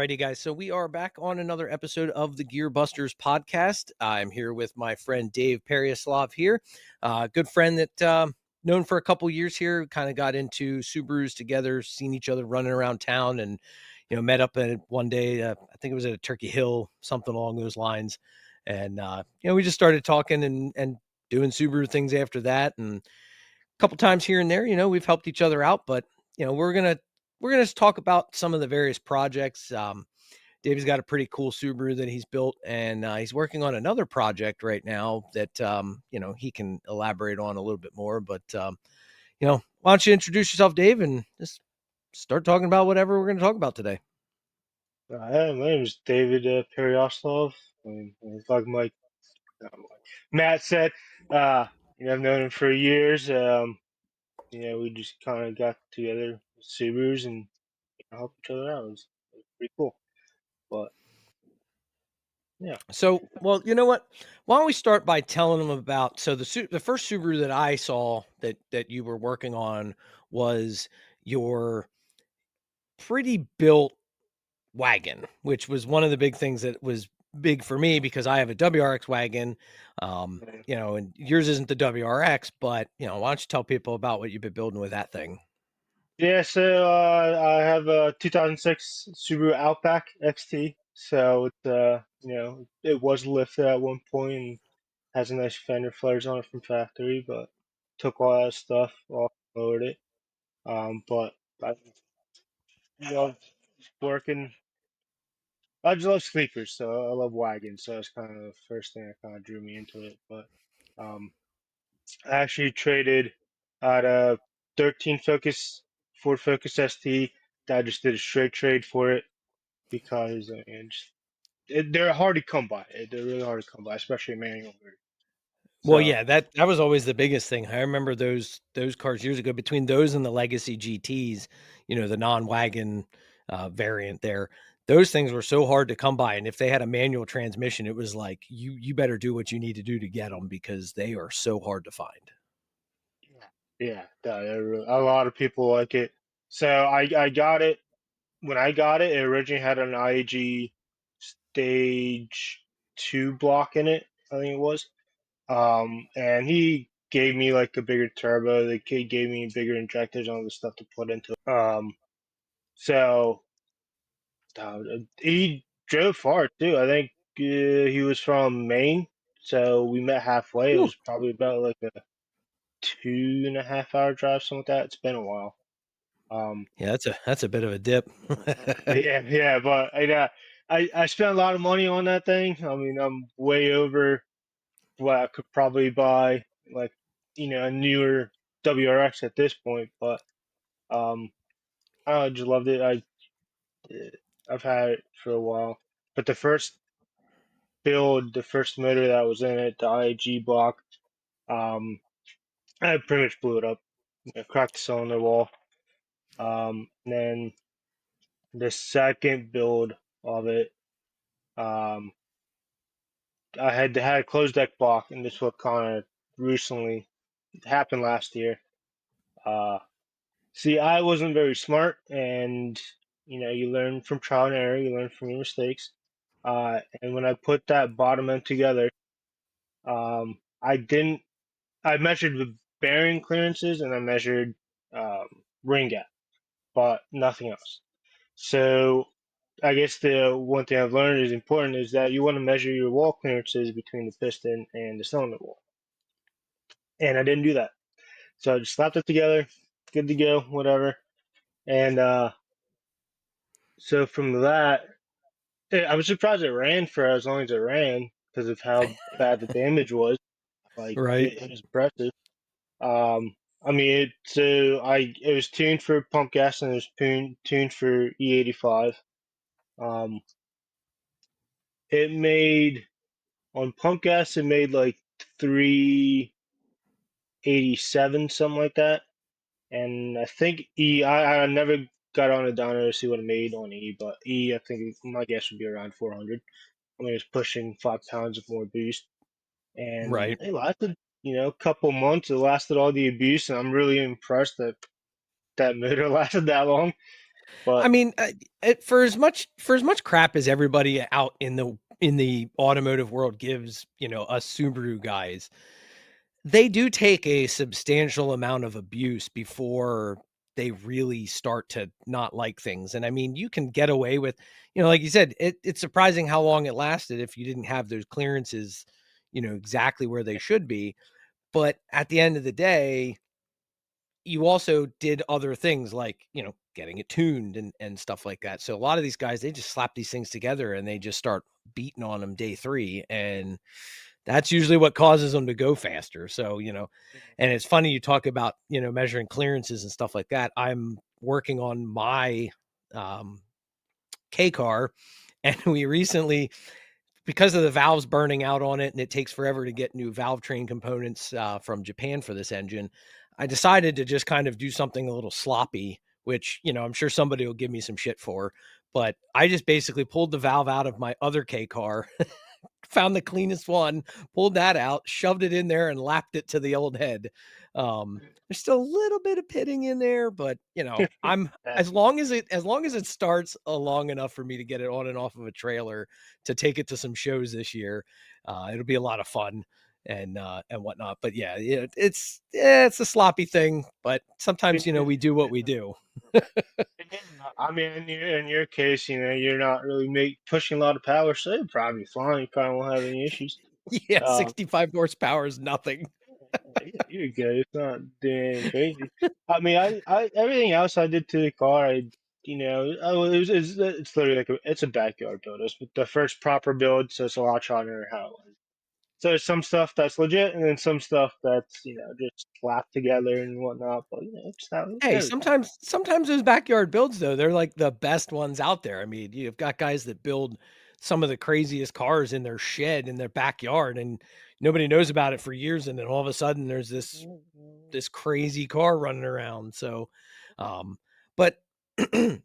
Alrighty, guys. So we are back on another episode of the Gear Busters podcast. I'm here with my friend Dave Pereyaslov here, good friend that known for a couple years here. Kind of got into Subarus together, seen each other running around town, and met up at one day. I think it was at a Turkey Hill, something along those lines. And we just started talking and doing Subaru things after that, and a couple times here and there. We've helped each other out, but we're gonna talk about some of the various projects. Dave's got a pretty cool Subaru that he's built, and he's working on another project right now that he can elaborate on a little bit more. But why don't you introduce yourself, Dave, and just start talking about whatever we're going to talk about today. Hi, my name is David Pereyaslov. Like Matt said, I've known him for years. We just kind of got together with Subarus and help each other out. It was pretty cool. But yeah, So, well, you know what? Why don't we start by telling them about the first Subaru that I saw that you were working on was your pretty built wagon, which was one of the big things that was big for me because I have a WRX wagon, and yours isn't the WRX, but why don't you tell people about what you've been building with that thing? yeah. So I have a 2006 Subaru Outback XT. So it was lifted at one point and has a nice fender flares on it from factory, but took all that stuff off, lowered it. But I love working. I just love sleepers, so I love wagons. So that's kind of the first thing that kind of drew me into it. But um, I actually traded out a 13 Focus, Ford Focus ST. That I just did a straight trade for it because they're hard to come by. They're really hard to come by, especially manual version. Well, So yeah, that was always the biggest thing. I remember those cars years ago. Between those and the Legacy GTs, the non-wagon variant there, those things were so hard to come by. And if they had a manual transmission, it was like you better do what you need to do to get them because they are so hard to find. yeah, a lot of people like it. So I got it when I got it. It originally had an IAG Stage 2 block in it. I think it was. And he gave me like a bigger turbo. The kid gave me bigger injectors and all the stuff to put into it. So uh, he drove far too. I think he was from Maine, so we met halfway. It Whew. was probably about like a 2.5 hour drive, something like that. It's been a while. Um, Yeah, that's a bit of a dip. yeah, but I spent a lot of money on that thing. I mean, I'm way over what I could probably buy, like a newer WRX at this point. But um, I just loved it. I've had it for a while, but the first build, the first motor that was in it, the IAG block, um, I pretty much blew it up. Cracked the cylinder wall. Then the second build of it, um, I had a closed deck block, and this what kind of recently happened last year. Uh, See, I wasn't very smart, and you learn from trial and error, you learn from your mistakes. And when I put that bottom end together, I didn't. I measured the bearing clearances and I measured ring gap, but nothing else. So I guess the one thing I've learned is important is that you want to measure your wall clearances between the piston and the cylinder wall, and I didn't do that. So I just slapped it together, good to go, whatever. And so from that, I was surprised it ran for as long as it ran because of how bad the damage was. Like Right. it was impressive. I mean, it was tuned for pump gas and it was tuned for E85. Um, it made on pump gas it made like 387 something like that, and I think I never got on a downer to see what it made on E, but E I think my guess would be around 400. I mean, it's pushing 5 pounds of more boost. And Right. it lasted, a couple months. It lasted all the abuse, and I'm really impressed that that motor lasted that long. I But mean, for as much crap as everybody out in the automotive world gives, us Subaru guys, they do take a substantial amount of abuse before they really start to not like things. And I mean, you can get away with, like you said, it's surprising how long it lasted if you didn't have those clearances, exactly where they should be. But at the end of the day, you also did other things like, getting it tuned and stuff like that. So a lot of these guys, they just slap these things together and they just start beating on them day 3. And that's usually what causes them to go faster. So, and it's funny you talk about, measuring clearances and stuff like that. I'm working on my um, K car, and we recently, because of the valves burning out on it and it takes forever to get new valve train components from Japan for this engine, I decided to just kind of do something a little sloppy, which, I'm sure somebody will give me some shit for. But I just basically pulled the valve out of my other K car, found the cleanest one, pulled that out, shoved it in there, and lapped it to the old head. There's still a little bit of pitting in there, but I'm that, as long as it starts long enough for me to get it on and off of a trailer to take it to some shows this year, it'll be a lot of fun and whatnot. But yeah, it's a sloppy thing, but sometimes we do what we do. I mean, in your case, you're not really pushing a lot of power, so you're probably fine. You probably won't have any issues. Yeah, Um, 65 horsepower is nothing. you're good. It's not doing anything crazy. I mean, everything else I did to the car, it's literally like it's a backyard build. It's the first proper build, so it's a lot stronger than how it was. So there's some stuff that's legit, and then some stuff that's just slapped together and whatnot. But it's how Hey, everything. sometimes those backyard builds though, they're like the best ones out there. I mean, you've got guys that build some of the craziest cars in their shed in their backyard and nobody knows about it for years and then all of a sudden there's this crazy car running around. So but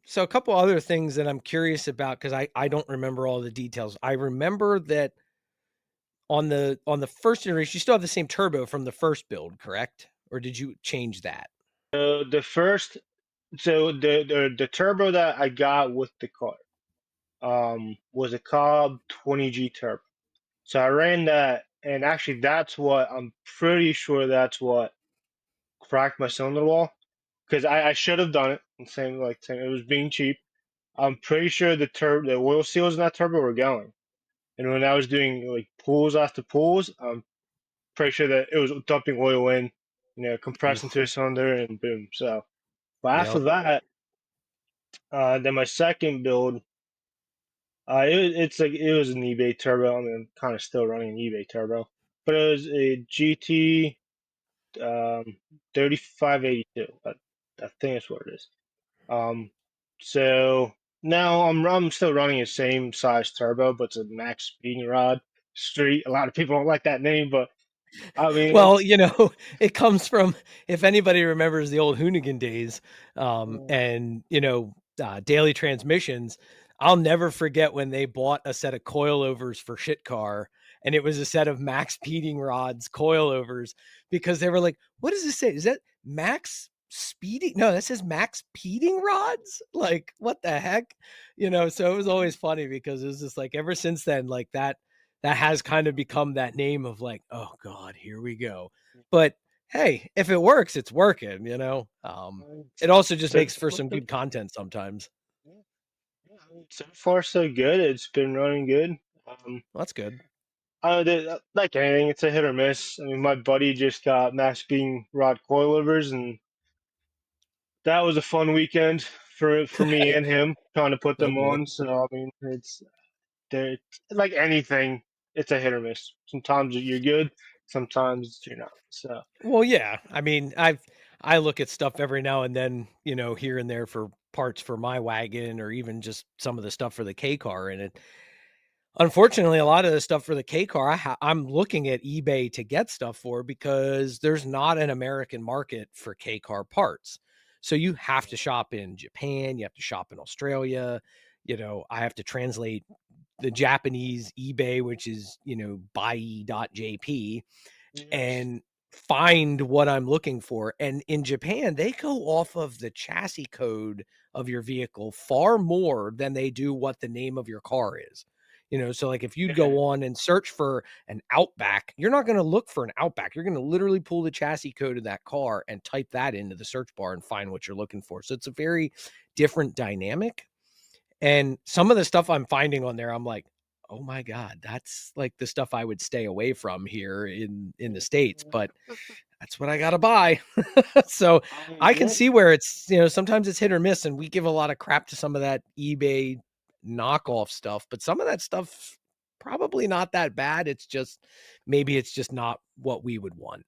so a couple other things that I'm curious about because I don't remember all the details. I remember that on the first generation, you still have the same turbo from the first build, correct? Or did you change that? The first, so the turbo that I got with the car, was a Cobb 20G turbo. So I ran that, and actually, I'm pretty sure that's what cracked my cylinder wall because I should have done it. And saying it was being cheap. I'm pretty sure the oil seals in that turbo were going. And when I was doing like pulls after pulls, I'm pretty sure that it was dumping oil in, compressing to a Oof. cylinder, and boom. So, but after Yep. that, then my second build, it was an eBay turbo. I mean, I'm kind of still running an eBay turbo, but it was a GT 3582. I think that's what it is. Um, so now I'm still running the same size turbo, but it's a max speeding rod street. A lot of people don't like that name, but I mean Well, it's it comes from if anybody remembers the old Hoonigan days, and daily transmissions. I'll never forget when they bought a set of coilovers for shit car, and it was a set of max speeding rods coilovers because they were like, "What does this say? Is that max speeding? No, that says max speeding rods. Like, what the heck?" So it was always funny because it was just like ever since then, like that has kind of become that name of like, oh God, here we go. But hey, if it works, it's working. It also just so makes for some good content sometimes. so far so good. It's been running good. Well, that's good. Like anything, it's a hit or miss. I mean, my buddy just got max speeding rod coilovers, and that was a fun weekend for me and him trying to put Oh them boy. on. So I mean, they're like anything, it's a hit or miss. Sometimes you're good, sometimes you're not. So Well, yeah. I mean, I look at stuff every now and then, here and there for parts for my wagon or even just some of the stuff for the K car. And it unfortunately, a lot of the stuff for the K car, I'm looking at eBay to get stuff for because there's not an American market for K car parts. So you have to shop in Japan, you have to shop in Australia. I have to translate the Japanese eBay, which is, buy.jp. yes. And find what I'm looking for. And in Japan, they go off of the chassis code of your vehicle far more than they do what the name of your car is. So like if you'd Yeah. go on and search for an Outback, you're not going to look for an Outback. You're going to literally pull the chassis code of that car and type that into the search bar and find what you're looking for. So it's a very different dynamic. And some of the stuff I'm finding on there, I'm like, oh my God, that's like the stuff I would stay away from here in the States, but that's what I gotta buy. So I can Yeah. see where it's, sometimes it's hit or miss, and we give a lot of crap to some of that eBay knockoff stuff, but some of that stuff probably not that bad. It's just maybe it's just not what we would want.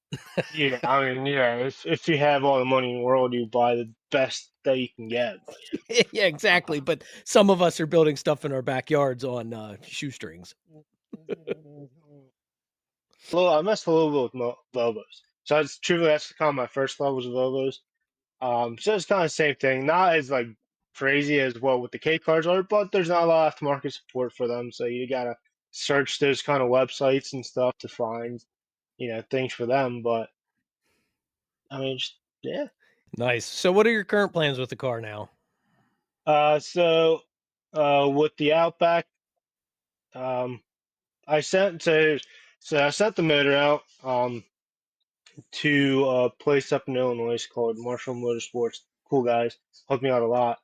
Yeah, I mean, yeah, if you have all the money in the world, you buy the best that you can get. But Yeah, yeah. exactly. But some of us are building stuff in our backyards on shoestrings. Well, I messed a little bit with Volvos. So that's kind of my first love was Volvos. So it's kind of the same thing. Not as like crazy as what with the K cars are, but there's not a lot of aftermarket support for them. So you gotta search those kind of websites and stuff to find, things for them. But I mean, yeah. Nice. So what are your current plans with the car now? So with the Outback, um, I sent to so I sent the motor out to a place up in Illinois called Marshall Motorsports. Cool guys, helped me out a lot.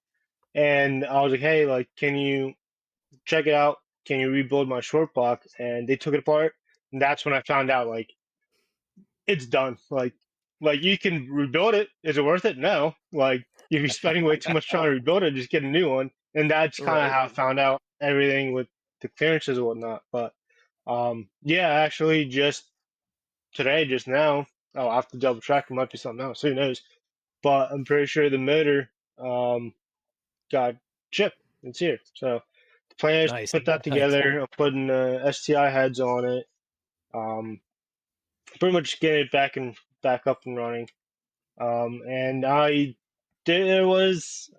And I was like, hey, like, can you check it out? Can you rebuild my short block? And they took it apart, and that's when I found out like it's done. Like you can rebuild it. Is it worth it? No. Like if you're spending way too much trying to rebuild it, just get a new one. And that's kind of Right. how I found out everything with the clearances and whatnot. But yeah, actually, just today, just now, I'll have to double check. It might be something else. Who knows? But I'm pretty sure the motor um, got shipped. It's here. So the plan is to Nice. put that Nice. together. I'm putting STI heads on it. Um, pretty much get it back up and running. And I did it was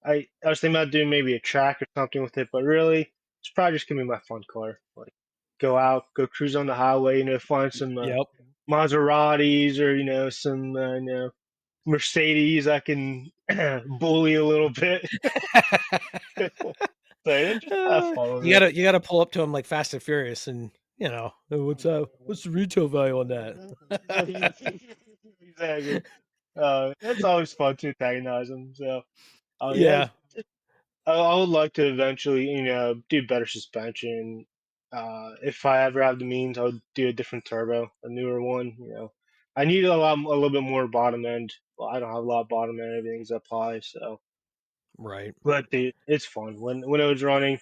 I was thinking about doing maybe a track or something with it, but really it's probably just gonna be my fun car. Like go out, go cruise on the highway, find some Yep. Maseratis or some Mercedes I can bully a little bit. So yeah, just have fun with You it. gotta pull up to them like Fast and Furious, and "Oh, what's the retail value on that?" Exactly. It's always fun to antagonize them. So, yeah, Yeah. I would like to eventually, do better suspension. If I ever have the means, I would do a different turbo, a newer one. I need a little bit more bottom end. Well, I don't have a lot of bottom end. Everything's up high, so. Right. But it's fun when it was running.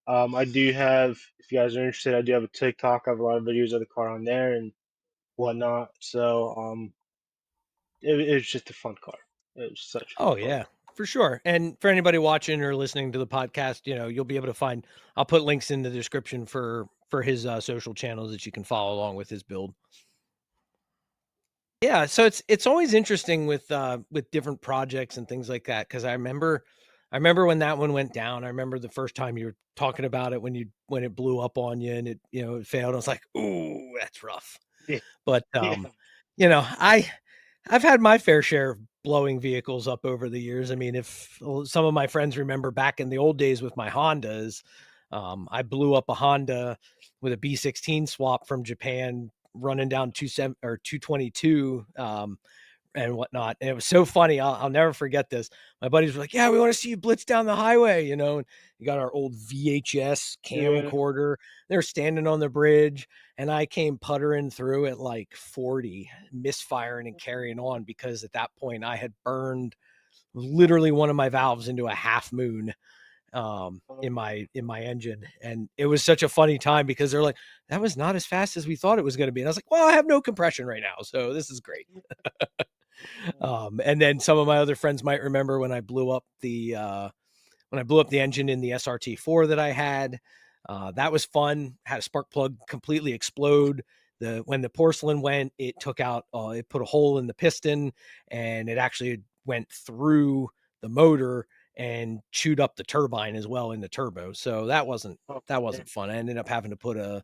I do have, if you guys are interested, I do have a TikTok. I have a lot of videos of the car on there and whatnot. So, it's just a fun car. It was such a Oh, fun car. yeah, for sure. And for anybody watching or listening to the podcast, you'll be able to find I'll put links in the description for his, social channels that you can follow along with his build. Yeah, so it's always interesting with different projects and things like that, because I remember when that one went down. I remember the first time you were talking about it when it blew up on you and it failed. I was like, "Ooh, that's rough." Yeah, But, yeah, you know, I I've had my fair share of blowing vehicles up over the years. I mean, if some of my friends remember back in the old days with my Hondas, I blew up a Honda with a B16 swap from Japan running down 222 and whatnot. And it was so funny. I'll never forget this. My buddies were like, "Yeah, we want to see you blitz down the highway." And you got our old VHS yeah. camcorder. They're standing on the bridge, and I came puttering through at like 40, misfiring and carrying on because at that point I had burned literally one of my valves into a half moon in my engine. And it was such a funny time because they're like, that was not as fast as we thought it was going to be. And I was like, well, I have no compression right now, so this is great. And then some of my other friends might remember when I blew up the engine in the SRT4 that I had. That was fun. Had a spark plug completely explode. When the porcelain went, it it put a hole in the piston, and it actually went through the motor and chewed up the turbine as well in the turbo. So that Okay. wasn't fun. I ended up having to put an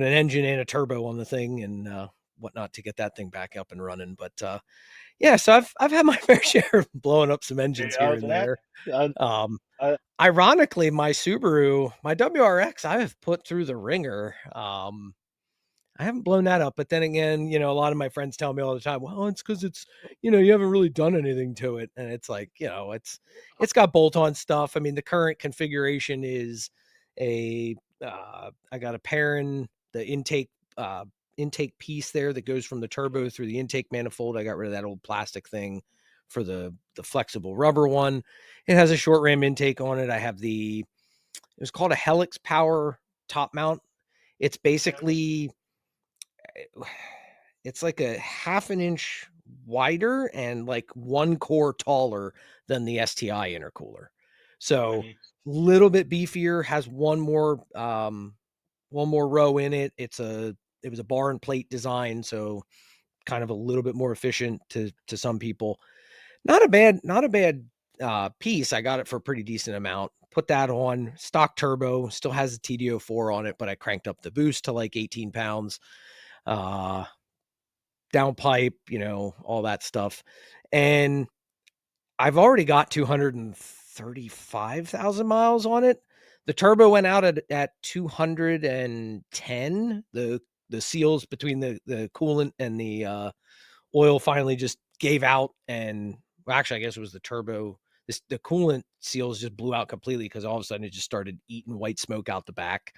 engine and a turbo on the thing, and whatnot to get that thing back up and running. But yeah, so I've had my fair share of blowing up some engines here Yeah, and that there. I, Um, I, Ironically, my Subaru, my WRX, I have put through the ringer. I haven't blown that up, but then again, a lot of my friends tell me all the time, well, it's because you haven't really done anything to it. And it's like, it's got bolt-on stuff. I mean, the current configuration is I got a pair in the intake piece there that goes from the turbo through the intake manifold. I got rid of that old plastic thing for the flexible rubber one. It has a short ram intake on it. I have it was called a Helix Power top mount. It's basically it's like a half an inch wider and like one core taller than the STI intercooler. So mhm. little bit beefier, has one more row in it. It was a bar and plate design, so kind of a little bit more efficient to some people. Not a bad piece. I got it for a pretty decent amount. Put that on stock turbo, still has a TD04 on it, but I cranked up the boost to like 18 pounds. Uh Downpipe, all that stuff. And I've already got 235,000 miles on it. The turbo went out at 210. The seals between the coolant and the oil finally just gave out. And well, actually, I guess it was the turbo. The coolant seals just blew out completely because all of a sudden it just started eating white smoke out the back.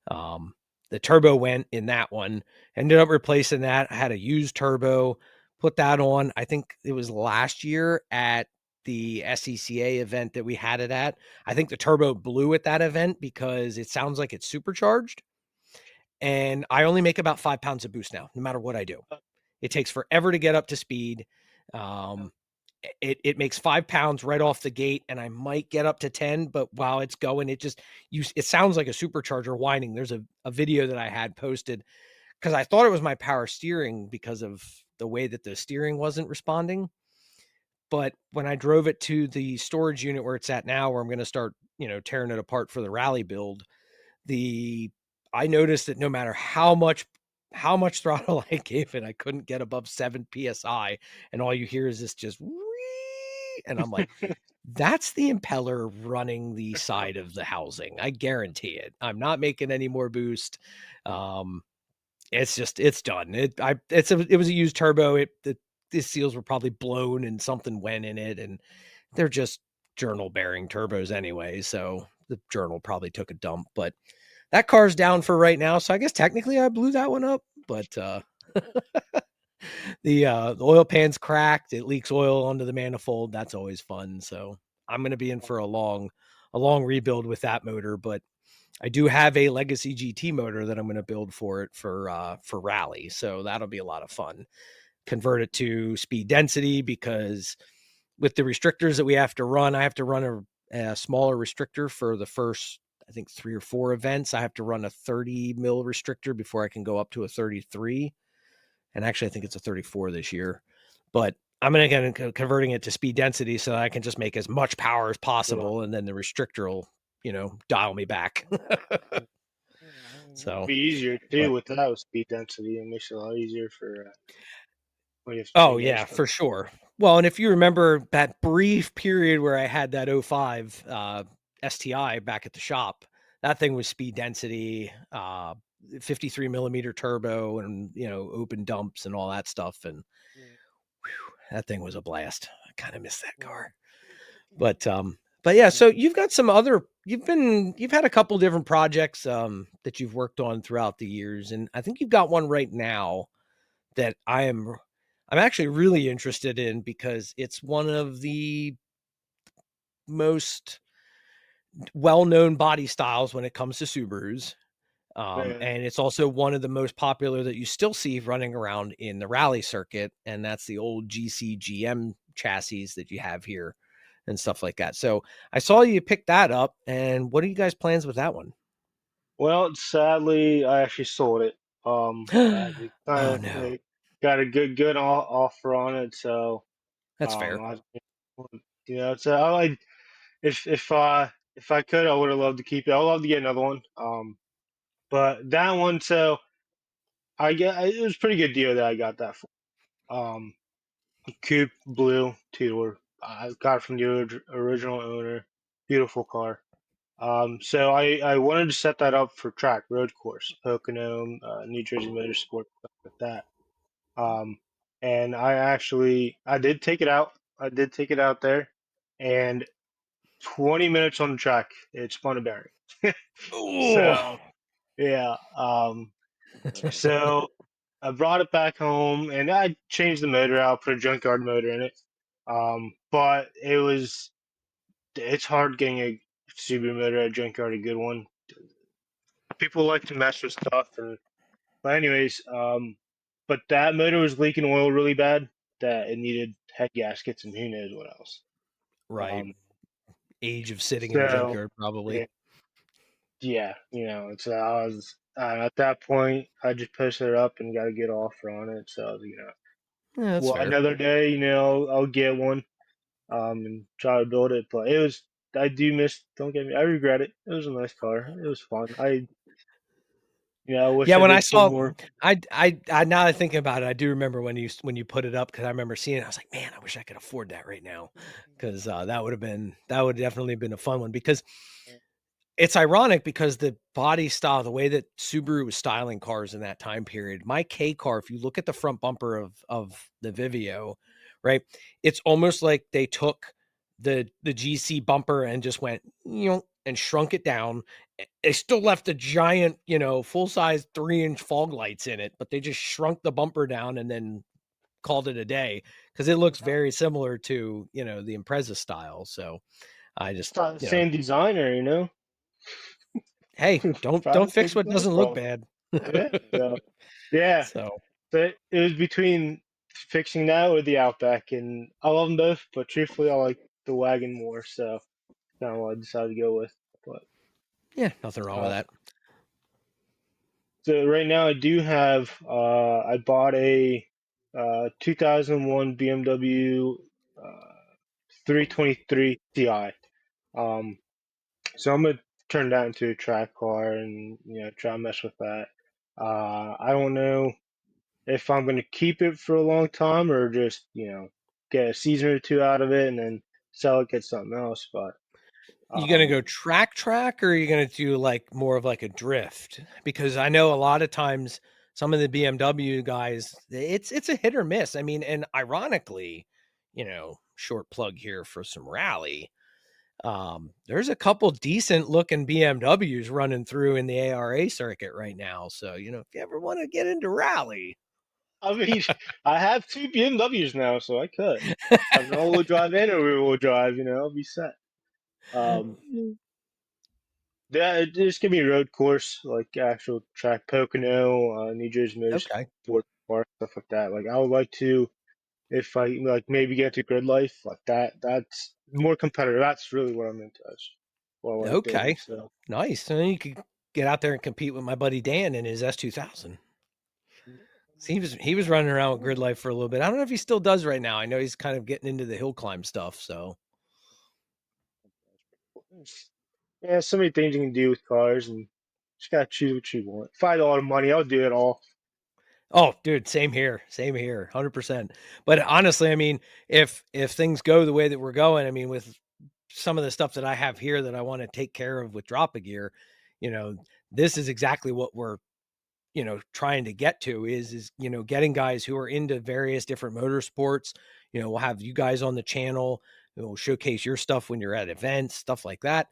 Um, the turbo went in that one, ended up replacing that. I had a used turbo, put that on. I think it was last year at the SECA event that we had it at. I think the turbo blew at that event because it sounds like it's supercharged. And I only make about 5 pounds of boost now, no matter what I do. It takes forever to get up to speed. Um, it makes 5 pounds right off the gate, and I might get up to 10, but while it's going, it sounds like a supercharger whining. There's a video that I had posted because I thought it was my power steering because of the way that the steering wasn't responding. But when I drove it to the storage unit where it's at now, where I'm going to start, tearing it apart for the rally build, the I noticed that no matter how much throttle I gave it, I couldn't get above 7 psi, and all you hear is this just and I'm like, that's the impeller running the side of the housing. I guarantee it. I'm not making any more boost. Um, it's done. It was a used turbo. The seals were probably blown and something went in it, and they're just journal bearing turbos anyway. So the journal probably took a dump, but that car's down for right now. So I guess technically I blew that one up, but the oil pan's cracked. It leaks oil onto the manifold. That's always fun. So I'm going to be in for a long rebuild with that motor, but I do have a legacy GT motor that I'm going to build for it for rally. So that'll be a lot of fun. Convert it to speed density because with the restrictors that we have to run, I have to run a smaller restrictor for the first, I think 3 or 4 events. I have to run a 30 mil restrictor before I can go up to a 33. And actually, I think it's a 34 this year. But I'm going to get converting it to speed density so that I can just make as much power as Yeah. possible. And then the restrictor will, dial me back. It'd So, be easier too but without speed density. It makes it a lot easier for when you have to oh, change other yeah, stuff. for sure. Well, and if you remember that brief period where I had that '05 STI back at the shop, that thing was speed density, 53 millimeter turbo and, open dumps and all that stuff. And that thing was a blast. I kind of miss that car. But yeah, so you've had a couple different projects that you've worked on throughout the years, and I think you've got one right now that I'm actually really interested in because it's one of the most well-known body styles when it comes to Subarus. Yeah. And it's also one of the most popular that you still see running around in the rally circuit, and that's the old GCGM chassis that you have here and stuff like that. So I saw you pick that up, and what are you guys' plans with that one? Well, sadly, I actually sold it. I actually Oh kind no, of got a good offer on it, so that's fair. I, so I like if I could, I would have loved to keep it. I would love to get another one. But that one, so it was a pretty good deal that I got that for. Um, Coupe Blue 2-door. I got it from the original owner. Beautiful car. So I wanted to set that up for track road course, Pocono, New Jersey Motorsport, stuff like that. Um, and I did take it out. I did take it out there, and 20 minutes on the track, it spun a bearing. Oh, So yeah. So I brought it back home, and I changed the motor out, put a junkyard motor in it. But it's hard getting a Subaru motor at a junkyard, a good one. People like to mess with stuff, but anyways, but that motor was leaking oil really bad that it needed head gaskets and who knows what else. right. Um, Age of sitting in a so junkyard, probably. yeah, yeah, so I was at that point, I just posted it up and got a good offer on it. So Yeah, that's well, fair. another day, I'll get one, and try to build it. But I do miss. Don't get me. I regret it. It was a nice car. It was fun. I wish Yeah, I when I did some saw, more. I now that I think about it, I do remember when you put it up because I remember seeing it. I was like, man, I wish I could afford that right now because that would definitely been a fun one because it's ironic because the body style, the way that Subaru was styling cars in that time period, my K car, if you look at the front bumper of the Vivio, right, it's almost like they took the GC bumper and just went, and shrunk it down. They still left a giant, full size 3-inch fog lights in it, but they just shrunk the bumper down and then called it a day because it looks very similar to the Impreza style. So I It's just not the same designer. hey, Probably don't the same fix what designer, doesn't look probably. bad. Yeah. So yeah, So, but it was between fixing that or the Outback, and I love them both. But truthfully, I like the wagon more. So kind of what I decided to go with. But yeah, nothing wrong with uh, that. so right now I do have. I bought a 2001 BMW 323 Ti. Um, so I'm gonna turn that into a track car and try and mess with that. I don't know if I'm gonna keep it for a long time or just get a season or two out of it and then sell it, get something else. But You gonna um, go track, or are you gonna do like more of like a drift? Because I know a lot of times some of the BMW guys, it's a hit or miss. I mean, and ironically, short plug here for some rally. There's a couple decent looking BMWs running through in the ARA circuit right now. So, if you ever want to get into rally, I mean, I have two BMWs now, so I could have an all-wheel drive and a rear-wheel drive. I'll be set. Um, there's gonna be a road course like actual track Pocono, New Jersey okay. Motorsport Park, stuff like that. Like I would like to, if I like maybe get to grid life like that. That's more competitive. That's really what I'm into. That's what I like doing. Okay. So Nice. And then you could get out there and compete with my buddy Dan in his S2000. So he was running around with Grid Life for a little bit. I don't know if he still does right now. I know he's kind of getting into the hill climb stuff. So, yeah, so many things you can do with cars, and just gotta choose what you want. If I had a lot of money, I would do it all. oh, dude, same here, 100%. But honestly, I mean, if things go the way that we're going, I mean, with some of the stuff that I have here that I want to take care of with Drop a Gear, you know, this is exactly what we're trying to get to is getting guys who are into various different motorsports. We'll have you guys on the channel. We'll showcase your stuff when you're at events, stuff like that.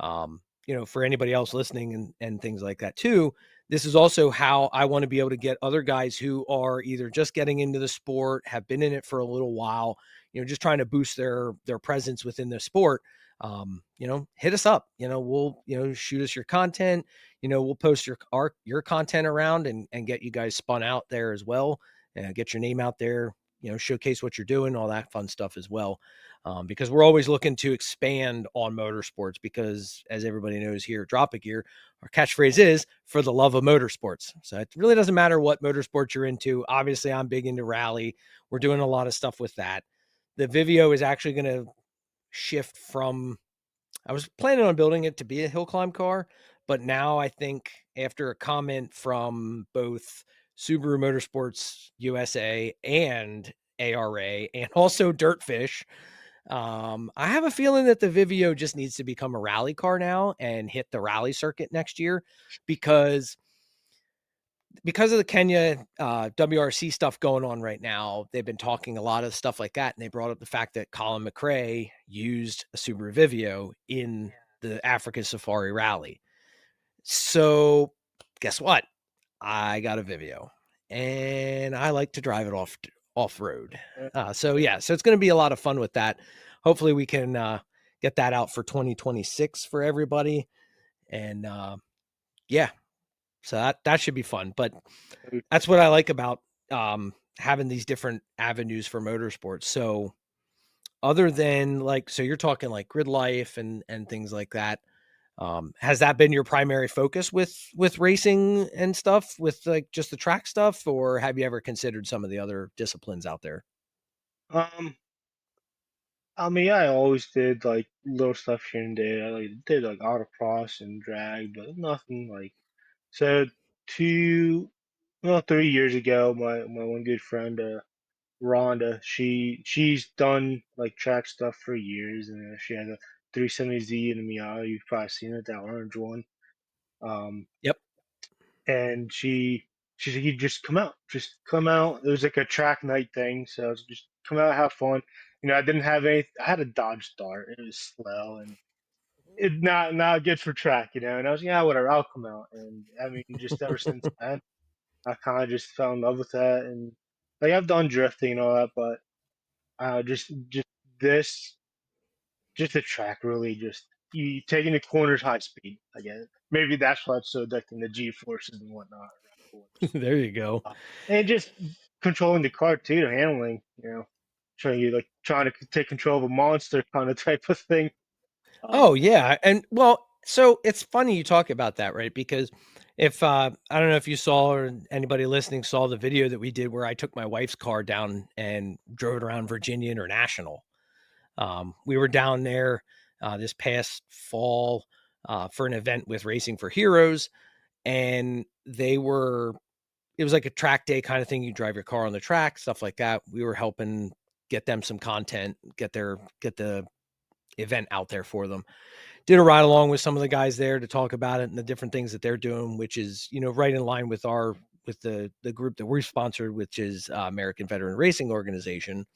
For anybody else listening and things like that too. This is also how I want to be able to get other guys who are either just getting into the sport, have been in it for a little while, just trying to boost their presence within the sport. Hit us up. We'll shoot us your content. We'll post your content around and get you guys spun out there as well, and get your name out there, showcase what you're doing, all that fun stuff as well. Because we're always looking to expand on motorsports because as everybody knows here at Drop a Gear, our catchphrase is for the love of motorsports. So it really doesn't matter what motorsports you're into. Obviously I'm big into rally. We're doing a lot of stuff with that. The Vivio is actually going to shift from, I was planning on building it to be a hill climb car, but now I think after a comment from both Subaru Motorsports USA and ARA and also Dirtfish. I have a feeling that the Vivio just needs to become a rally car now and hit the rally circuit next year because of the Kenya WRC stuff going on right now. They've been talking a lot of stuff like that, and they brought up the fact that Colin McRae used a Subaru Vivio in the African Safari Rally. So guess what? I got a Vivio, and I like to drive it off road. So yeah, so it's going to be a lot of fun with that. Hopefully, we can get that out for 2026 for everybody, and yeah, so that should be fun. But that's what I like about having these different avenues for motorsports. So other than like, so you're talking like grid life and things like that. Has that been your primary focus with racing and stuff, with like just the track stuff, or have you ever considered some of the other disciplines out there? Um, I mean, I always did like little stuff here and there. I like did like autocross and drag, but nothing like so. Two, well, 3 years ago, my one good friend, Rhonda, she's done like track stuff for years, and she has a 370Z and a Miata. You've probably seen it, that orange one. Um, Yep. and she said, "You just come out." It was like a track night thing, so I was just come out, have fun. I didn't have any. I had a Dodge Dart. It was slow and it not good for track, And I was yeah, whatever. I'll come out, and I mean, just ever since then, I kind of just fell in love with that, and like I've done drifting and all that, but just this, just the track really just you taking the corners high speed. I guess maybe that's why it's so addicting, the G forces and whatnot around corners. There you go. And just controlling the car too, handling, trying to take control of a monster kind of type of thing. Oh Um, yeah, and well, so it's funny you talk about that, right? Because if I don't know if you saw or anybody listening saw the video that we did where I took my wife's car down and drove it around Virginia International. We were down there this past fall for an event with Racing for Heroes, and it was like a track day kind of thing. You drive your car on the track, stuff like that. We were helping get them some content, get the event out there for them. Did a ride along with some of the guys there to talk about it and the different things that they're doing, which is, right in line with the group that we're sponsored, which is American Veteran Racing Organization.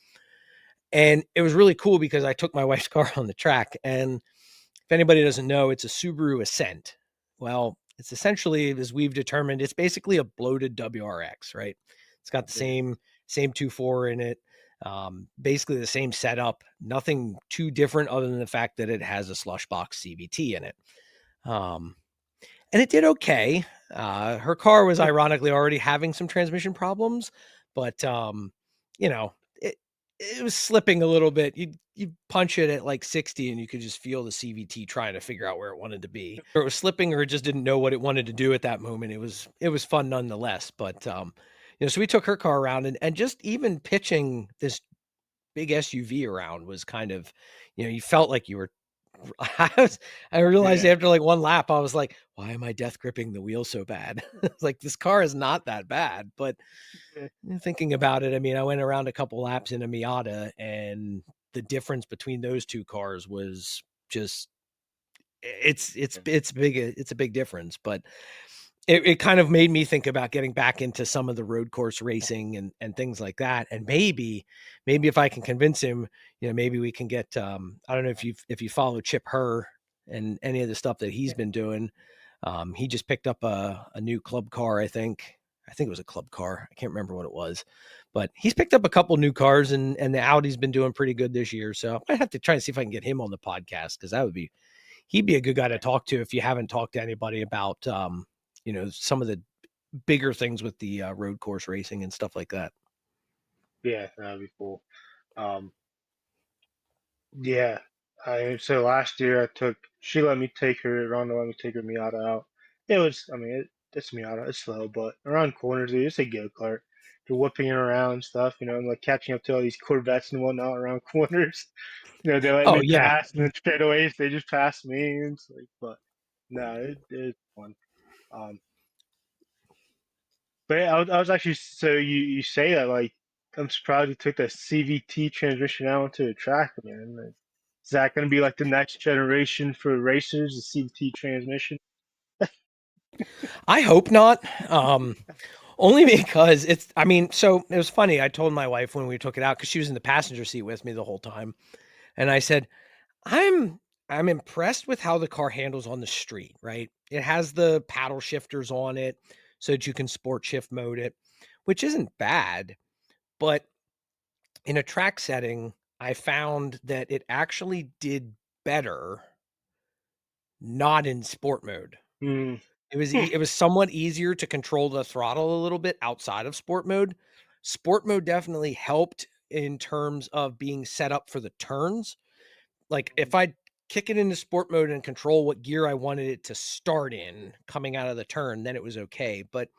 And it was really cool because I took my wife's car on the track. And if anybody doesn't know, it's a Subaru Ascent. Well, it's essentially, as we've determined, it's basically a bloated WRX, right? It's got the yeah, same 2.4 in it, basically the same setup, nothing too different other than the fact that it has a slush box CVT in it. Um, and it did okay. Her car was ironically already having some transmission problems, but you know, it it was slipping a little bit. You punch it at like 60 and you could just feel the CVT trying to figure out where it wanted to be. Or it was slipping or it just didn't know what it wanted to do at that moment. It was fun nonetheless. But so we took her car around and just even pitching this big SUV around was kind of, you felt like you were I realized yeah, after like one lap, I was like, why am I death gripping the wheel so bad? It's like this car is not that bad. But yeah, thinking about it, I mean, I went around a couple laps in a Miata, and the difference between those two cars was just it's a big difference. But it kind of made me think about getting back into some of the road course racing and things like that. And maybe if I can convince him, maybe we can get, I don't know if you follow Chip Herr and any of the stuff that he's been doing. He just picked up a new club car. I think it was a club car. I can't remember what it was, but he's picked up a couple new cars, and the Audi's been doing pretty good this year. So I might have to try and see if I can get him on the podcast, because he'd be a good guy to talk to if you haven't talked to anybody about, some of the bigger things with the road course racing and stuff like that. yeah, that'd be cool. Um, yeah, so last year she let me take her, Rhonda let me take her Miata out. It was, I mean, it's Miata, it's slow, but around corners, it's a go kart. You're whipping it around and stuff, and like catching up to all these Corvettes and whatnot around corners. They let Oh me yeah. pass, and then straightaways they just pass me. And it's like, but no, it's fun. Um, But yeah, I was actually so you say that like I'm surprised you took the CVT transmission out onto the track, man. Like, is that going to be like the next generation for racers, the CVT transmission? I hope not. Only because I mean, so it was funny. I told my wife when we took it out because she was in the passenger seat with me the whole time. And I said, I'm I'm impressed with how the car handles on the street, right? It has the paddle shifters on it so that you can sport shift mode it, which isn't bad, but in a track setting, I found that it actually did better not in sport mode. Hmm. It was somewhat easier to control the throttle a little bit outside of sport mode. Sport mode definitely helped in terms of being set up for the turns. Like if I kick it into sport mode and control what gear I wanted it to start in coming out of the turn, then it was okay. But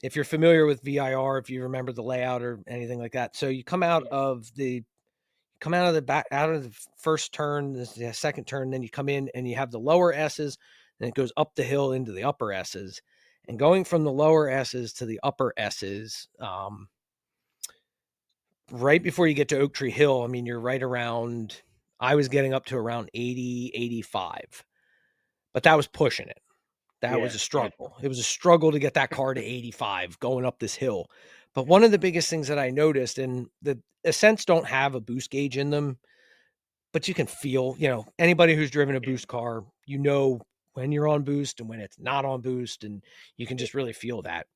if you're familiar with VIR, if you remember the layout or anything like that, so you Yeah, come out of the back out of the first turn, the second turn, then you come in and you have the lower S's, and it goes up the hill into the upper S's. And going from the lower S's to the upper S's, right before you get to Oak Tree Hill, I mean, you're right around, I was getting up to around 80, 85, but that was pushing it. That yeah, was a yeah, struggle. It was a struggle to get that car to 85 going up this hill. But one of the biggest things that I noticed, and the Ascents don't have a boost gauge in them, but you can feel, anybody who's driven a yeah, boost car, when you're on boost and when it's not on boost, and you can just really feel that.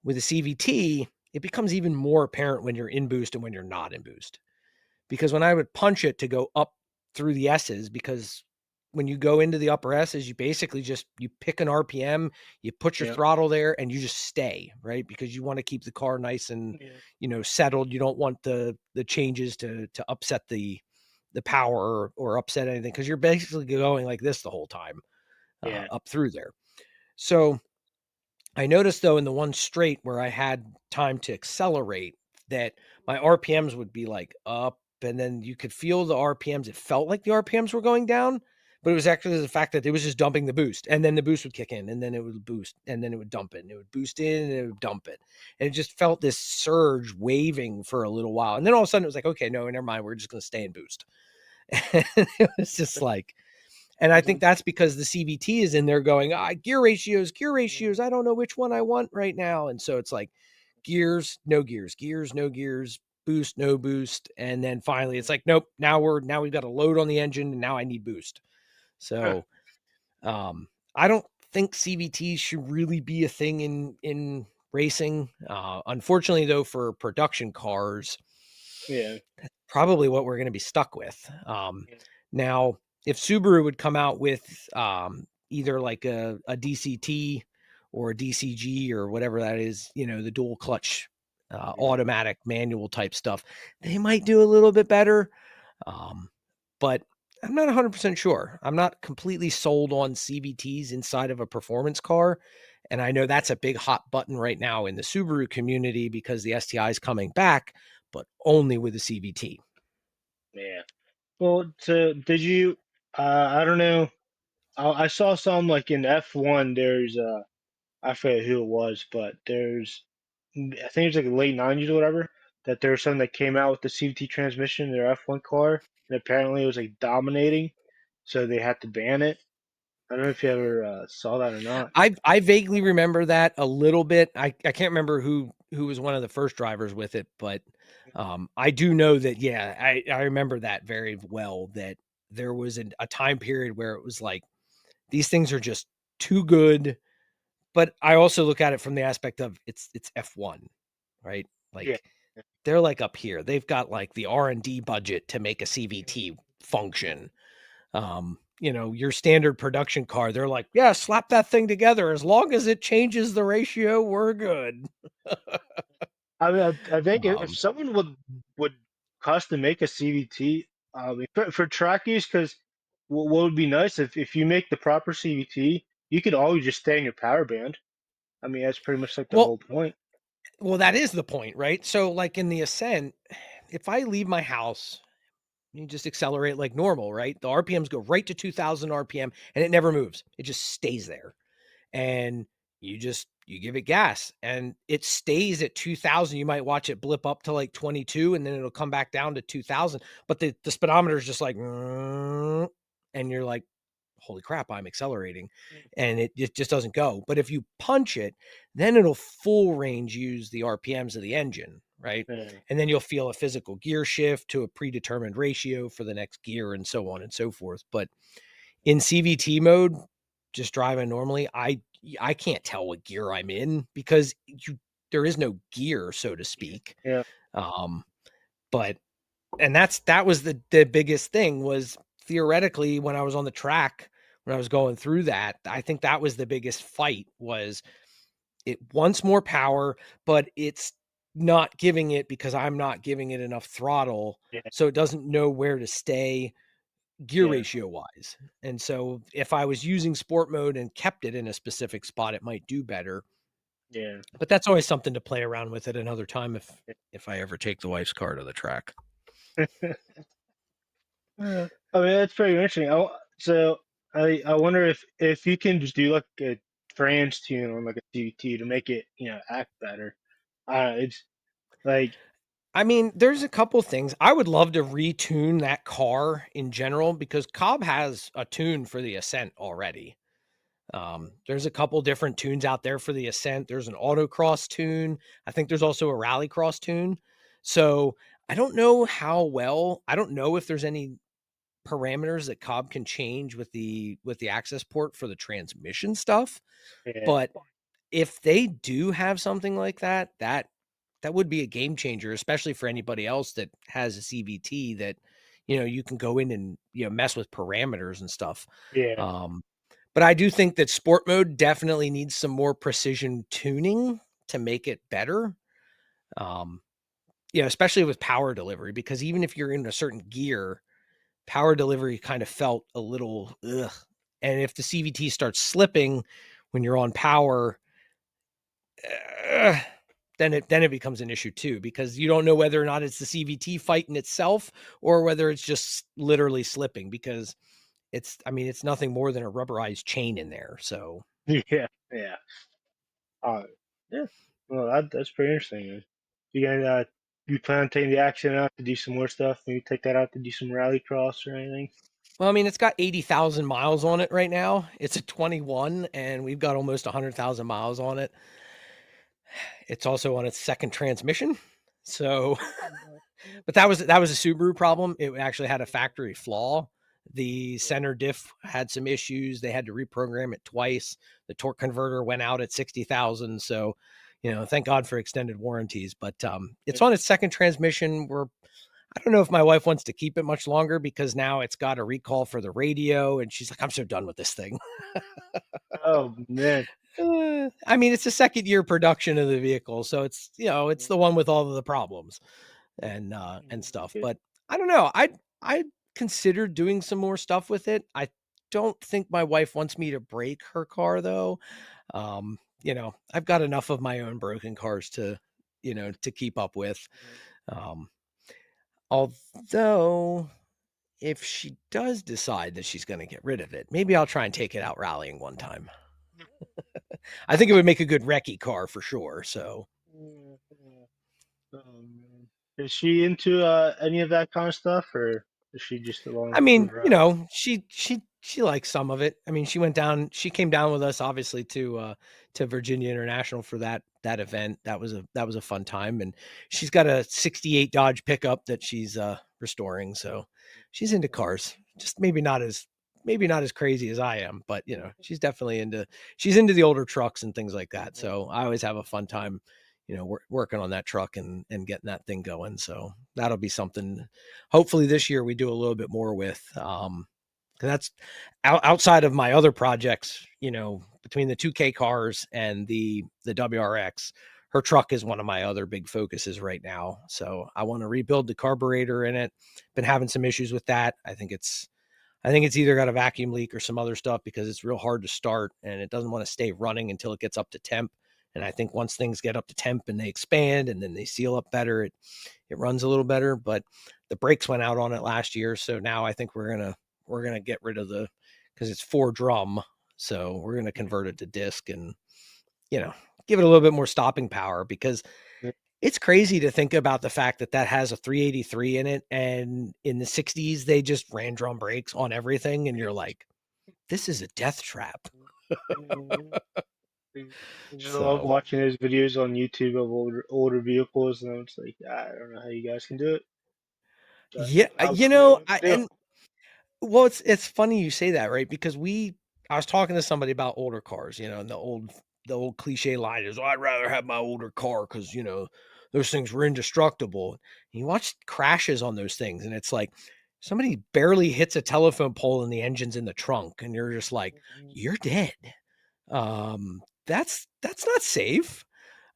With a CVT, it becomes even more apparent when you're in boost and when you're not in boost. Because when I would punch it to go up through the S's, because when you go into the upper S's, you basically just you pick an RPM, you put your yeah, throttle there, and you just stay, right? Because you want to keep the car nice and yeah, settled. You don't want the changes to upset the power or upset anything because you're basically going like this the whole time yeah, up through there. So I noticed though in the one straight where I had time to accelerate that my RPMs would be like up and then you could feel the RPMs. It felt like the RPMs were going down, but it was actually the fact that it was just dumping the boost and then the boost would kick in and then it would boost and then it would dump it and it would boost in and it would dump it. And it just felt this surge waving for a little while. And then all of a sudden it was like, okay, no, never mind. We're just going to stay in boost. And it was just like, and I think that's because the CVT is in there going, gear ratios, gear ratios. I don't know which one I want right now. And so it's like gears, no gears, gears, no gears, boost, no boost. And then finally it's like, nope, now we've got a load on the engine and now I need boost. huh, So I don't think CVTs should really be a thing in racing. Unfortunately though, for production cars, yeah, probably what we're going to be stuck with. Now, if Subaru would come out with either like a DCT or a DCG or whatever that is, the dual clutch, yeah, automatic manual type stuff, they might do a little bit better. Um, but I'm not 100% sure. I'm not completely sold on CVTs inside of a performance car. And I know that's a big hot button right now in the Subaru community because the STI is coming back, but only with the CVT. yeah. Well, so did you? I don't know. I saw some like in F1. There's I forget who it was, but I think it's like late '90s or whatever. That there was something that came out with the CVT transmission in their F1 car, and apparently it was like dominating, so they had to ban it. I don't know if you ever saw that or not. I vaguely remember that a little bit. I can't remember who was one of the first drivers with it, but I do know that yeah, I remember that very well. That there was a time period where it was like these things are just too good. But I also look at it from the aspect of it's F1, right? Yeah, Like they're like up here. They've got like the R&D budget to make a CVT function. Your standard production car, they're like, yeah, slap that thing together. As long as it changes the ratio, we're good. I mean, I think if Um, someone would custom make a CVT, for track use, because what would be nice if you make the proper CVT, you could always just stay in your power band. I mean, that's pretty much like the well, whole point. well, that is the point, right? So, like in the Ascent, if I leave my house, you just accelerate like normal, right? The RPMs go right to 2000 RPM and it never moves. It just stays there. And you give it gas and it stays at 2000. You might watch it blip up to like 22 and then it'll come back down to 2000, but the speedometer is just like, and you're like, holy crap, I'm accelerating, and it just doesn't go. But if you punch it, then it'll full range use the RPMs of the engine, right? Yeah. And then you'll feel a physical gear shift to a predetermined ratio for the next gear and so on and so forth. But in CVT mode, just driving normally, I can't tell what gear I'm in because there is no gear, so to speak. Yeah. Um, but and that was the biggest thing was theoretically when I was on the track, when I was going through that, I think that was the biggest fight was it wants more power, but it's not giving it because I'm not giving it enough throttle. Yeah. So it doesn't know where to stay gear Yeah. ratio wise. And so if I was using sport mode and kept it in a specific spot, it might do better. Yeah. But that's always something to play around with at another time if I ever take the wife's car to the track. I mean, that's pretty interesting. So I wonder if you can just do like a trans tune on like a CVT to make it, act better. It's like, I mean, there's a couple things. I would love to retune that car in general because Cobb has a tune for the Ascent already. There's a couple different tunes out there for the Ascent. There's an autocross tune. I think there's also a rallycross tune. So I don't know I don't know if there's any parameters that Cobb can change with the access port for the transmission stuff. yeah, But if they do have something like that, that would be a game changer, especially for anybody else that has a CVT that, you can go in and, mess with parameters and stuff. yeah, Um, but I do think that sport mode definitely needs some more precision tuning to make it better. Um, especially with power delivery, because even if you're in a certain gear, power delivery kind of felt a little ugh. And if the CVT starts slipping when you're on power, uh, then it becomes an issue too, because you don't know whether or not it's the CVT fighting itself or whether it's just literally slipping because it's nothing more than a rubberized chain in there. So yeah, yeah. Uh, yeah. Well, that's pretty interesting, man. You plan on taking the accent out to do some more stuff? Maybe take that out to do some rallycross or anything? well, I mean, it's got 80,000 miles on it right now. It's a 21 and we've got almost 100,000 miles on it. It's also on its second transmission. So, but that was a Subaru problem. It actually had a factory flaw. The center diff had some issues. They had to reprogram it twice. The torque converter went out at 60,000. So, thank God for extended warranties. But it's on its second transmission. I don't know if my wife wants to keep it much longer because now it's got a recall for the radio, and she's like, "I'm so done with this thing." Oh man. I mean, it's a second year production of the vehicle, so it's the one with all of the problems and stuff. Okay. But I don't know. I considered doing some more stuff with it. I don't think my wife wants me to break her car though. I've got enough of my own broken cars to keep up with. Um, although if she does decide that she's going to get rid of it, maybe I'll try and take it out rallying one time. I think it would make a good recce car for sure. So, Yeah, yeah. Oh, man. Is she into any of that kind of stuff, or is she just I along for mean, the ride? she likes some of it. I mean, she came down with us obviously to Virginia International for that event. That was a fun time. And she's got a 68 Dodge pickup that she's restoring. So she's into cars. Just maybe not as crazy as I am, but she's into the older trucks and things like that. So I always have a fun time, working on that truck and getting that thing going. So that'll be something hopefully this year we do a little bit more with. 'Cause that's outside of my other projects, between the 2K cars and the WRX, her truck is one of my other big focuses right now. So I want to rebuild the carburetor in it. Been having some issues with that. I think it's either got a vacuum leak or some other stuff because it's real hard to start and it doesn't want to stay running until it gets up to temp. And I think once things get up to temp and they expand and then they seal up better, it runs a little better. But the brakes went out on it last year, so now I think we're gonna get rid of because it's 4 drum, so we're gonna convert it to disc you know, give it a little bit more stopping power, because it's crazy to think about the fact that that has a 383 in it. And in the 60s, they just ran drum brakes on everything. And you're like, this is a death trap. I just love So, watching those videos on YouTube of older vehicles, and I'm just like, I don't know how you guys can do it. But yeah, how come no one can do it? and well, it's funny you say that, right? Because I was talking to somebody about older cars, and the old cliche line is, "Oh, I'd rather have my older car because those things were indestructible." And you watch crashes on those things, and it's like somebody barely hits a telephone pole and the engine's in the trunk, and you're just like, "You're dead." That's not safe.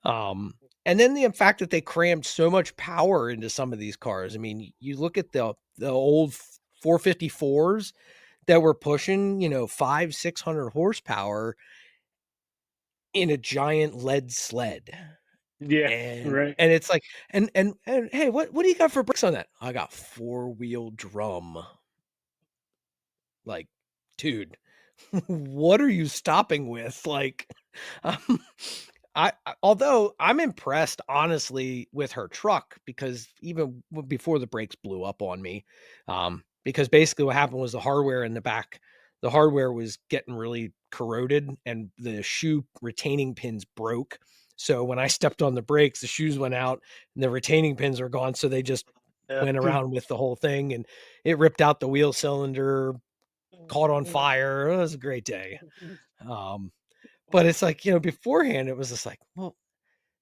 Um, and then the fact that they crammed so much power into some of these cars. I mean, you look at the old 454s that were pushing, 600 horsepower in a giant lead sled. Yeah, And right. and it's like, and hey, what do you got for brakes on that? I got four-wheel drum. Like, dude, what are you stopping with? Like, um, although I'm impressed honestly with her truck, because even before the brakes blew up on me, because basically what happened was the hardware was getting really corroded and the shoe retaining pins broke. So when I stepped on the brakes, the shoes went out and the retaining pins are gone. So they just Yeah. went around with the whole thing, and it ripped out the wheel cylinder, caught on fire. It was a great day. Um, but it's like, beforehand, it was just like, well,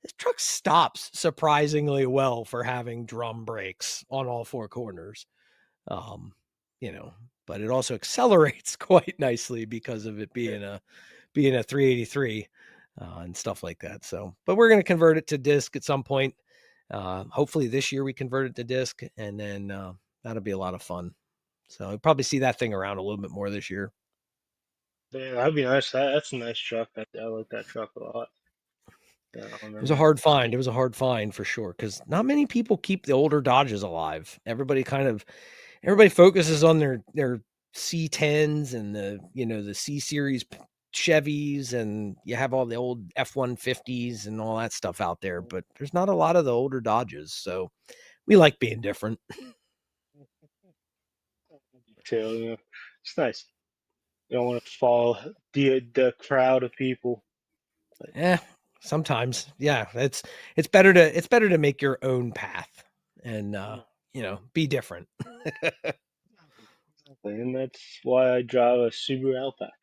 this truck stops surprisingly well for having drum brakes on all four corners. Um, you know, but it also accelerates quite nicely because of it Yeah. being a 383 and stuff like that. So, but we're going to convert it to disc at some point. Hopefully this year we convert it to disc, and then that'll be a lot of fun. So you'll probably see that thing around a little bit more this year. Yeah, that'd be nice. That's a nice truck. I like that truck a lot. Yeah, I It was a remember. hard find. It was a hard find for sure, because not many people keep the older Dodges alive. Everybody focuses on their C10s and the C series Chevys, and you have all the old F-150s and all that stuff out there, but there's not a lot of the older Dodges. So we like being different. Too, it's nice. You don't want to follow the crowd of people. But, Yeah, sometimes. Yeah, it's better to make your own path and be different. exactly, and that's why I drive a Subaru Outback.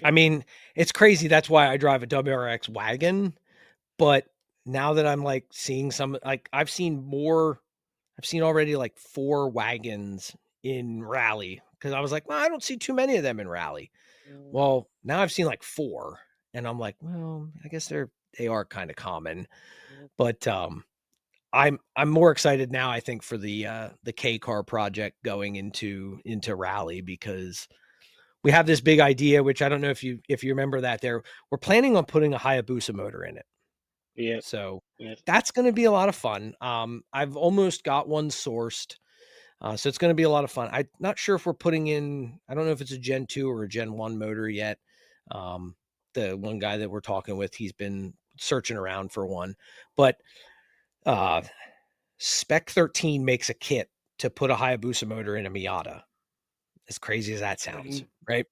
I mean, it's crazy. That's why I drive a WRX wagon. But now that I'm like seeing like I've seen already like four wagons in rally, because I was like, well, I don't see too many of them in rally. Well, now I've seen like four, and I'm like, well, I guess they are kind of common. But I'm more excited now, I think, for the K car project going into rally, because we have this big idea, which I don't know if you remember that we're planning on putting a Hayabusa motor in it. Yeah, So yeah. that's going to be a lot of fun. I've almost got one sourced. So it's going to be a lot of fun. I'm not sure if we're putting in, I don't know if it's a Gen 2 or a Gen 1 motor yet. Um, the one guy that we're talking with, he's been searching around for one, but uh, Spec 13 makes a kit to put a Hayabusa motor in a Miata. As crazy as that sounds, Mhm. right?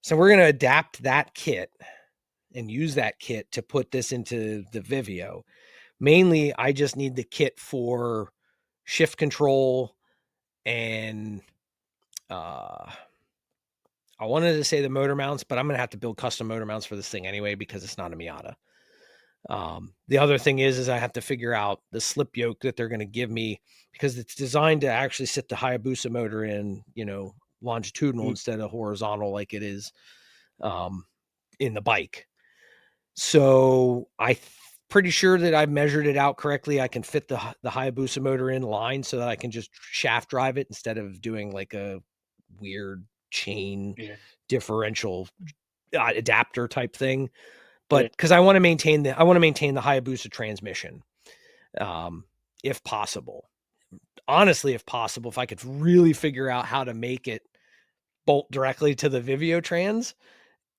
So we're going to adapt that kit and use that kit to put this into the Vivio. Mainly, I just need the kit for shift control and uh, I wanted to say the motor mounts, but I'm going to have to build custom motor mounts for this thing anyway, because it's not a Miata. The other thing is I have to figure out the slip yoke that they're going to give me, because it's designed to actually sit the Hayabusa motor in, longitudinal instead of horizontal like it is um, in the bike. So pretty sure that I've measured it out correctly. I can fit the Hayabusa motor in line so that I can just shaft drive it instead of doing like a weird chain Yeah, differential adapter type thing. yeah, But because I want to maintain the Hayabusa transmission, um, if possible. Honestly, if possible, if I could really figure out how to make it bolt directly to the Vivio trans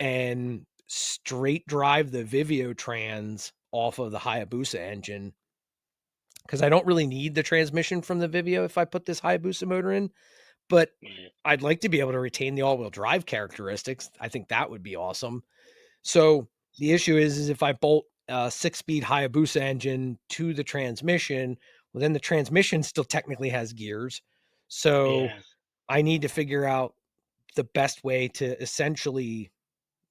and straight drive the Vivio trans off of the Hayabusa engine, because I don't really need the transmission from the Vivio if I put this Hayabusa motor in, but Yeah. I'd like to be able to retain the all-wheel drive characteristics. I think that would be awesome. So the issue is if I bolt a 6-speed Hayabusa engine to the transmission, well, then the transmission still technically has gears. So Yeah. I need to figure out the best way to essentially,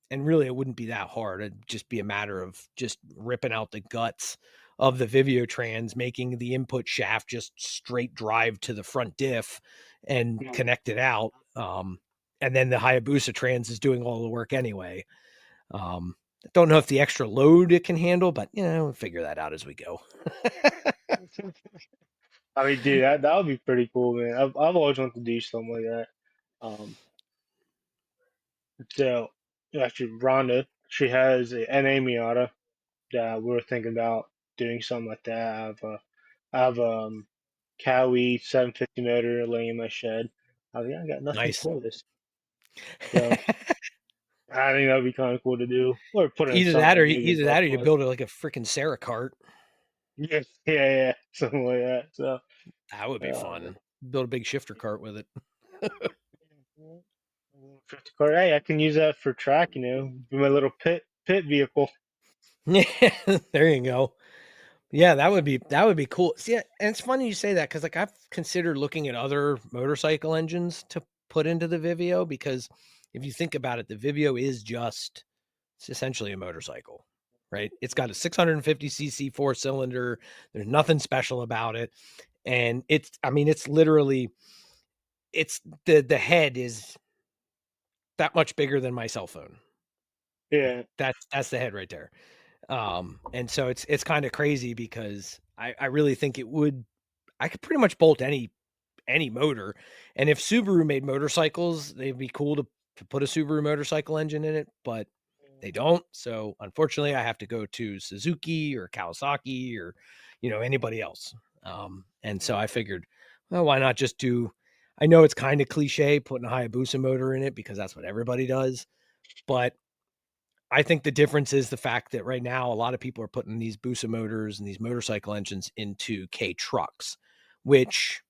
and really it wouldn't be that hard. It'd just be a matter of just ripping out the guts of the Vivio trans, making the input shaft just straight drive to the front diff and connect it out. And then the Hayabusa trans is doing all the work anyway. Don't know if the extra load it can handle, but we'll figure that out as we go. I mean, dude, that would be pretty cool, man. I've always wanted to do something like that. Um, so actually, Rhonda, she has an NA Miata that we are thinking about doing something like that. I have Cowie 750 motor laying in my shed. I got nothing Nice. for this, so I think that'd be kind of cool to do, or put in Either something that, like or maybe a either golf that, or you club. build it like a freaking Sarah cart. Yeah, yeah, something like that. So, That would be uh, fun. Build a big shifter cart with it. 50 car. Hey, I can use that for track. Be my little pit vehicle. Yeah, there you go. Yeah, that would be cool. See, and it's funny you say that because like I've considered looking at other motorcycle engines to put into the Vivio, because if you think about it, the Vivio is just, it's essentially a motorcycle, right? It's got a 650cc 4-cylinder. There's nothing special about it, and I mean, it's literally, it's the head is that much bigger than my cell phone. Yeah, That's the head right there. And so it's kind of crazy because I really think I could pretty much bolt any motor. And if Subaru made motorcycles, they'd be cool to put a Subaru motorcycle engine in it, but they don't. So unfortunately, I have to go to Suzuki or Kawasaki or anybody else. And so I figured, well, why not just do? I know it's kind of cliche putting a Hayabusa motor in it because that's what everybody does, but I think the difference is the fact that right now a lot of people are putting these Busa motors and these motorcycle engines into K trucks, which,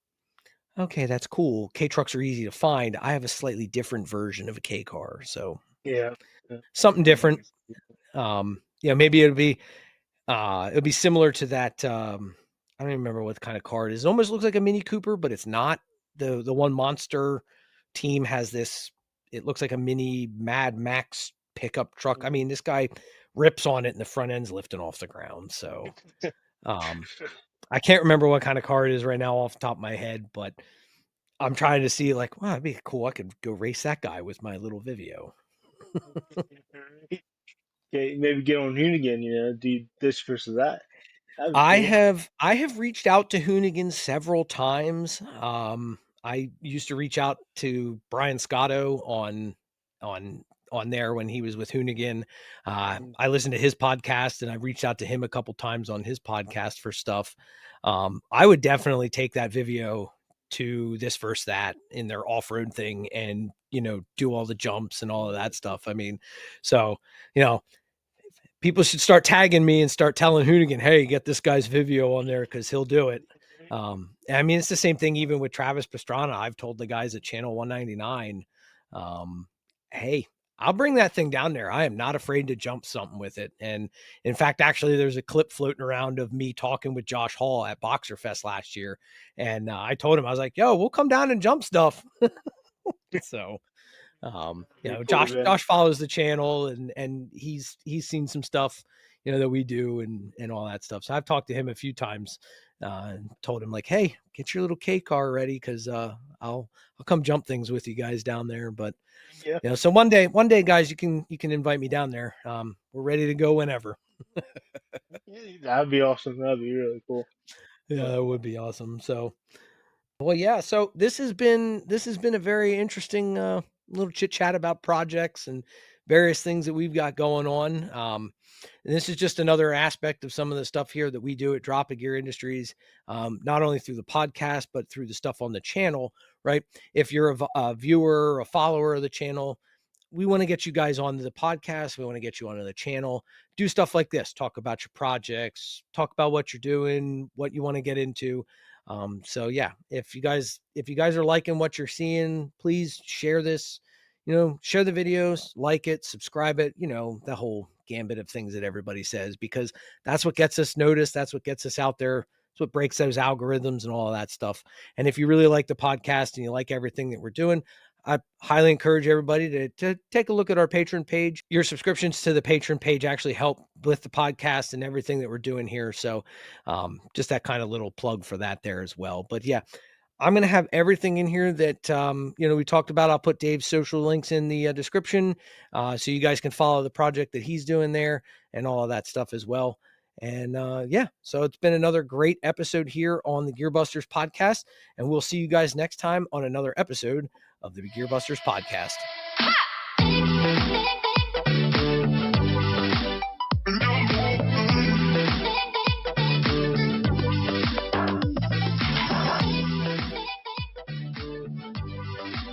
okay, that's cool. K trucks are easy to find. I have a slightly different version of a K car, so yeah. Yeah. something I know. different. Maybe it'll be similar to that. I don't even remember what kind of car it is. It almost looks like a Mini Cooper, but it's not. The one Monster team has this. It looks like a mini Mad Max pickup truck. I mean, this guy rips on it, and the front end's lifting off the ground. So um, I can't remember what kind of car it is right now off the top of my head, but I'm trying to see like, wow, that'd be cool. I could go race that guy with my little Vivio. Okay, maybe get on Hoonigan. Do this versus that. That'd be I cool. have I have reached out to Hoonigan several times. I used to reach out to Brian Scotto on on there when he was with Hoonigan. I listened to his podcast and I reached out to him a couple times on his podcast for stuff. I would definitely take that Vivio to this versus that in their off-road thing and do all the jumps and all of that stuff. I mean, so you know people should start tagging me and start telling Hoonigan, hey, get this guy's Vivio on there because he'll do it. I mean, it's the same thing even with Travis Pastrana. I've told the guys at Channel 199, hey, I'll bring that thing down there. I am not afraid to jump something with it. And in fact, actually, there's a clip floating around of me talking with Josh Hall at Boxer Fest last year. And I told him, I was like, yo, we'll come down and jump stuff. So Pretty cool, man. Josh follows the channel and he's seen some stuff, that we do and all that stuff. So I've talked to him a few times, and told him like, hey, get your little K car ready because I'll come jump things with you guys down there. But Yeah, so one day, guys, you can invite me down there. We're ready to go whenever. that'd be awesome. That'd be really cool. Yeah, But that would be awesome. So well, yeah. So this has been a very interesting little chit chat about projects and various things that we've got going on. And this is just another aspect of some of the stuff here that we do at Drop a Gear Industries, not only through the podcast but through the stuff on the channel. Right? If you're a viewer or a follower of the channel, we want to get you guys on the podcast. We want to get you onto the channel, do stuff like this, talk about your projects, talk about what you're doing, what you want to get into. So yeah, if you guys are liking what you're seeing, please share this, share the videos, like it, subscribe it, the whole gambit of things that everybody says, because that's what gets us noticed. That's what gets us out there. It's what breaks those algorithms and all of that stuff. And if you really like the podcast and you like everything that we're doing, I highly encourage everybody to take a look at our Patreon page. Your subscriptions to the Patreon page actually help with the podcast and everything that we're doing here. So just that kind of little plug for that there as well. But yeah, I'm going to have everything in here that, we talked about. I'll put Dave's social links in the description so you guys can follow the project that he's doing there and all of that stuff as well. And yeah, so it's been another great episode here on the Gearbusters podcast. And we'll see you guys next time on another episode of the Gearbusters podcast.